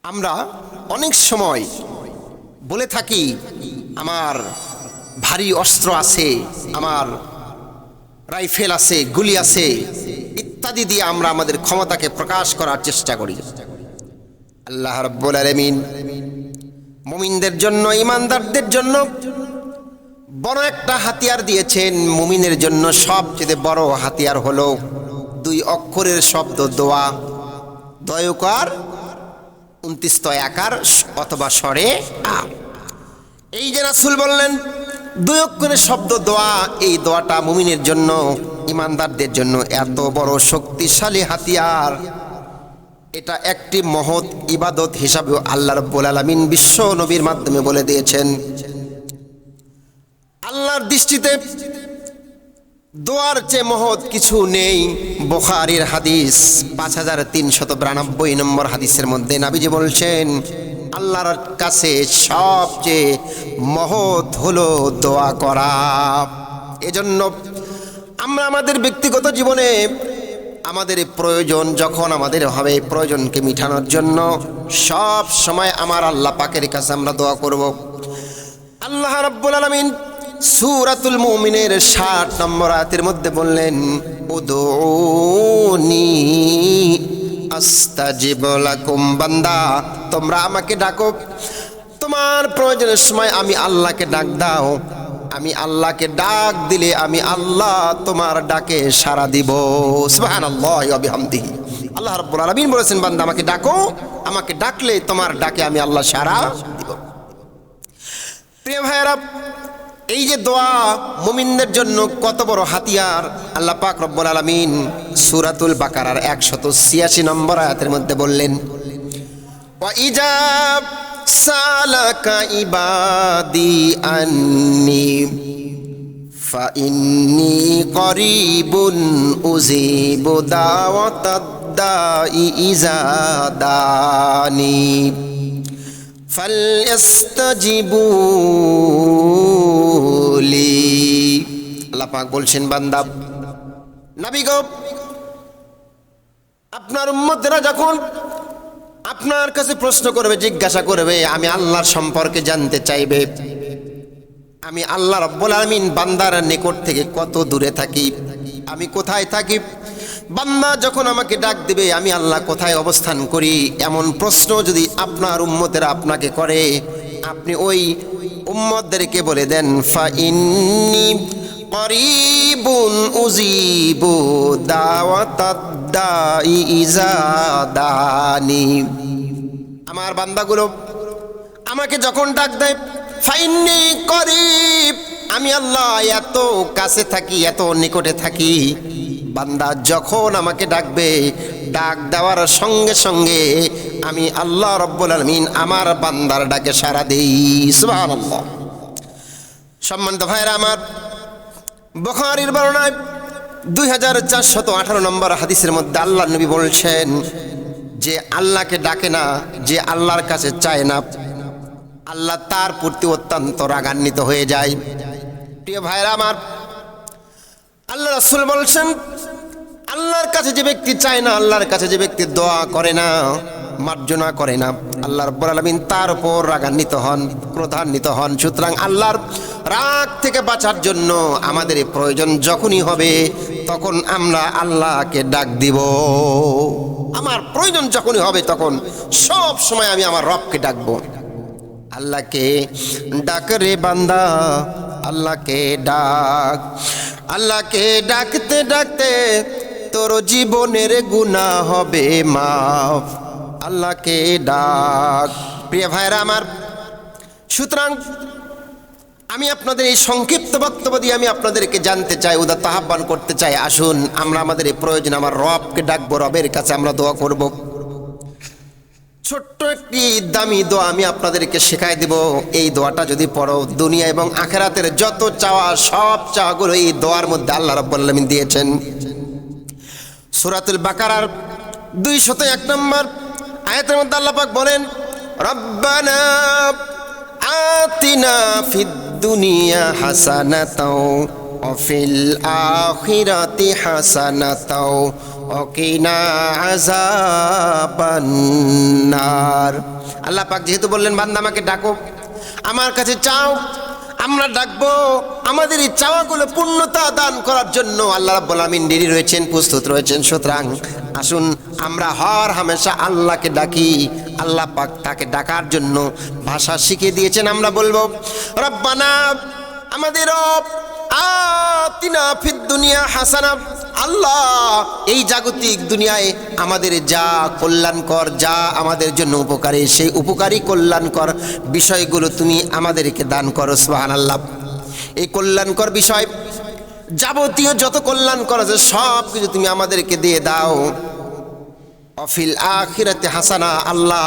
আমরা অনেক সময় বলে থাকি আমার ভারী অস্ত্র আছে, আমার রাইফেল আছে, গুলি আছে ইত্যাদি দিয়ে আমরা আমাদের ক্ষমতাকে প্রকাশ করার চেষ্টা করি। আল্লাহ রাব্বুল আলামিন মুমিনদের জন্য, ঈমানদারদের জন্য বড় একটা হাতিয়ার দিয়েছেন। মুমিনের জন্য সবচেয়ে বড় হাতিয়ার হলো 2 অক্ষরের শব্দ দোয়া। দয়কার 29 তয়াকার অথবা স্বরে আ। এই যে রাসূল বললেন 2 অক্ষরের শব্দ দোয়া, এই দোয়াটা মুমিনের জন্য, ঈমানদারদের জন্য এত বড় শক্তিশালী হাতিয়ার। এটা একটি মহৎ ইবাদত হিসাবে আল্লাহ রাব্বুল আলামিন বিশ্ব নবীর মাধ্যমে বলে দিয়েছেন। আল্লাহর দৃষ্টিতে দোয়ার চেয়ে মহৎ কিছু নেই। বুখারীর হাদিস 5392 নম্বর হাদিসের মধ্যে নবীজি বলছেন আল্লাহর কাছে সবচেয়ে মহৎ হলো দোয়া করা। এজন্য আমরা আমাদের ব্যক্তিগত জীবনে আমাদের প্রয়োজন যখন আমাদের হবে, প্রয়োজনকে মিটানোর জন্য সব সময় আমার আল্লাহ পাকের কাছে আমরা দোয়া করব। আল্লাহ রাব্বুল আলামিন সূরাতুল মুমিনের 60 নম্বর আয়াতের মধ্যে বললেন উদউনি আস্তাজিব লাকুম, বান্দা তোমরা আমাকে ডাকো, তোমার প্রয়োজনের সময় আমি আল্লাহকে ডাক দাও। আমি আল্লাহকে ডাক দিলে আমি আল্লাহ তোমার ডাকে সাড়া দিব। সুবহানাল্লাহি ওয়া বিহামদিহি। আল্লাহ রাব্বুল আলামিন বলেছেন বান্দা আমাকে ডাকো, আমাকে ডাকলে তোমার ডাকে আমি আল্লাহ সাড়া দিব। প্রিয় ভাইরা, এই যে দোয়া মুমিনদের জন্য কত বড় হাতিয়ার, আল্লাহ পাক রব্বুল আলামিন সূরাতুল বাকারার 186 নম্বর আয়াতের মধ্যে বললেন ওয়া ইজা সালাকা ইবাদি আন্নি ফা ইন্নী করিবুন উজিবু দাওয়াতাদ দাই ইজা দানি ফালইস্তাজিবুলি। আল্লাহ পাক বলছেন বান্দা নবী গো, আপনার উম্মতেরা যখন আপনার কাছে প্রশ্ন করবে, জিজ্ঞাসা করবে, আমি আল্লাহর সম্পর্কে জানতে চাইবে, আমি আল্লাহ রাব্বুল আলামিন বান্দার নিকট থেকে কত দূরে থাকি, আমি কোথায় থাকি, বান্দা যখন আমাকে ডাক দিবে আমি আল্লাহ কোথায় অবস্থান করি, এমন প্রশ্ন যদি আপনার উম্মতেরা আপনাকে করে, আপনি ওই উম্মতদেরকে বলে দেন ফা ইন্নী করিবুন উজিবু দাওয়াতাদ দাই ইজা দানি। আমার বান্দাগুলো আমাকে যখন ডাক দেয় ফা ইন্নী করিব, আমি আল্লাহ এত কাছে থাকি, এত নিকটে থাকি। বান্দা যখন আমাকে ডাকবে, ডাক দেওয়ার সঙ্গে সঙ্গে আমি আল্লাহ রাব্বুল আলামিন আমার বান্দার ডাকে সাড়া দেই। সুবহানাল্লাহ। সম্মানিত ভাইরা আমার, বুখারীর বর্ণনায় 2418 নম্বর হাদিসের মধ্যে আল্লাহর নবী বলছেন যে আল্লাহকে ডাকে না, যে আল্লাহর কাছে চায় না, আল্লাহ তার প্রতি অত্যন্ত রাগান্বিত হয়ে যায়। প্রিয় ভাইরা আমার, আল্লাহ রাসূল বলছেন আল্লাহর কাছে যে ব্যক্তি চায় না, আল্লাহর কাছে যে ব্যক্তি দোয়া করে না, মার্জনা করে না, আল্লাহ রাব্বুল আলামিন তার উপর রাগান্বিত হন, ক্রোধান্বিত হন। সুতরাং আল্লাহর রাগ থেকে বাঁচার জন্য আমাদের প্রয়োজন যখনই হবে তখন আমরা আল্লাহকে ডাক দিব। আমার প্রয়োজন যখনই হবে তখন সব সময় আমি আমার রবকে ডাকবো। আল্লাহকে ডাক রে বান্দা, আল্লাহকে ডাক। আল্লাহকে ডাকতে ডাকতে তোর জীবনের গুনাহ হবে মাফ। আল্লাহকে ডাক। প্রিয় ভাইরা আমার, সুতরাং আমি আপনাদের এই সংক্ষিপ্ত বক্তব্য দিয়ে আমি আপনাদেরকে জানতে চাই, উদাত্ত আহ্বান করতে চাই, আসুন আমরা আমাদের এই প্রয়োজন আমার রবকে ডাকবো, রবের কাছে আমরা দোয়া করব। ছোট্ট একটি দামি দোয়া আমি আপনাদেরকে শেখাই দেব। এই দোয়াটা যদি পড়ো, দুনিয়া এবং আখিরাতের যত চাওয়া, সব চাওয়াগুলো এই দোয়ার মধ্যে আল্লাহ রাব্বুল আলামিন দিয়েছেন। সূরাতুল বাকারার 201 নম্বর আয়াতের মধ্যে আল্লাহ পাক বলেন রব্বানা আতিনা ফিদ দুনিয়া হাসানাতাও ওয়া ফিল আখিরাতি হাসানাতাও ওয়া কিনা আযাবান নার। আল্লাহ পাক যেহেতু বললেন বান্দা আমাকে ডাকো, আমার কাছে চাও, আমরা ডাকবো, আমাদের এই চাওয়াগুলো পূর্ণতা দান করার জন্য আল্লাহ রাব্বুল আলামিন রেডি রয়েছেন, প্রস্তুত রয়েছেন। সুতরাং আসুন আমরা হর হামেশা আল্লাহকে ডাকি। আল্লাহ পাক তাকে ডাকার জন্য ভাষা শিখিয়ে দিয়েছেন। আমরা বলবো রব্বানা, আমাদের রব, আতিনা ফিদ দুনিয়া হাসানা। আল্লাহ, এই জাগতিক দুনিয়ায় আমাদের যা কল্যাণকর, যা আমাদের জন্য উপকারী, সেই উপকারী কল্যাণকর বিষয়গুলো তুমি আমাদেরকে দান করো। সুবহানাল্লাহ। এই কল্যাণকর বিষয়, যাবতীয় যত কল্যাণকর আছে সব কিছু তুমি আমাদেরকে দিয়ে দাও। অফিল আখিরাতে হাসানা, আল্লাহ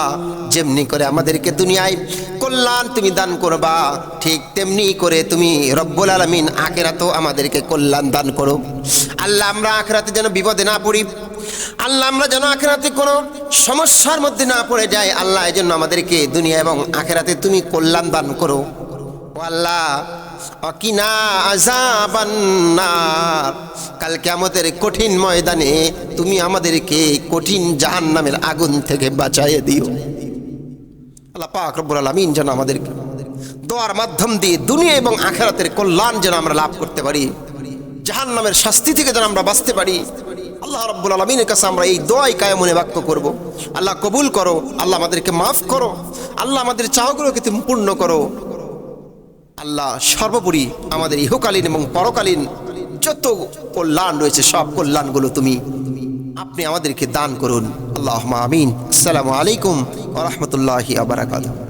যেমনি করে আমাদেরকে দুনিয়ায় কল্যাণ তুমি দান করবা, ঠিক তেমনি করে তুমি রব্বুল আলামিন আখিরাতেও আমাদেরকে কল্যাণ দান করো। আল্লাহ, আমরা আখিরাতে যেন বিপদে না পড়ি, আল্লাহ আমরা যেন আখিরাতে কোনো সমস্যার মধ্যে না পড়ে যাই। আল্লাহ, এই জন্য আমাদেরকে দুনিয়া এবং আখিরাতে তুমি কল্যাণ দান করো। ও আল্লাহ, অকিনা আযাবান নার, কাল কিয়ামতের কঠিন ময়দানে তুমি আমাদেরকে কঠিন জাহান্নামের আগুন থেকে বাঁচাইয়ে দিও। আল্লাহ পাক রব্বুল আলামিন যেন আমাদেরকে দোয়ার মাধ্যম দিয়ে দুনিয়া এবং আখিরাতের কল্যাণ যেন আমরা লাভ করতে পারি, জাহান্নামের শাস্তি থেকে যেন আমরা বাঁচতে পারি। আল্লাহ রাব্বুল আলামিনের কাছে আমরা এই দোয়াই কায়মনে বাক্য করব। আল্লাহ কবুল করো, আল্লাহ আমাদেরকে মাফ করো, আল্লাহ আমাদের চাওয়াগুলোকে তুমি পূর্ণ করো। আল্লাহ, সর্বোপরি আমাদের ইহকালীন এবং পরকালীন যত কল্যাণ রয়েছে সব কল্যাণগুলো আপনি আমাদেরকে দান করুন। আল্লাহুম্মা আমিন। আসসালামু আলাইকুম ওয়া রাহমাতুল্লাহি ওয়া বারাকাতুহু।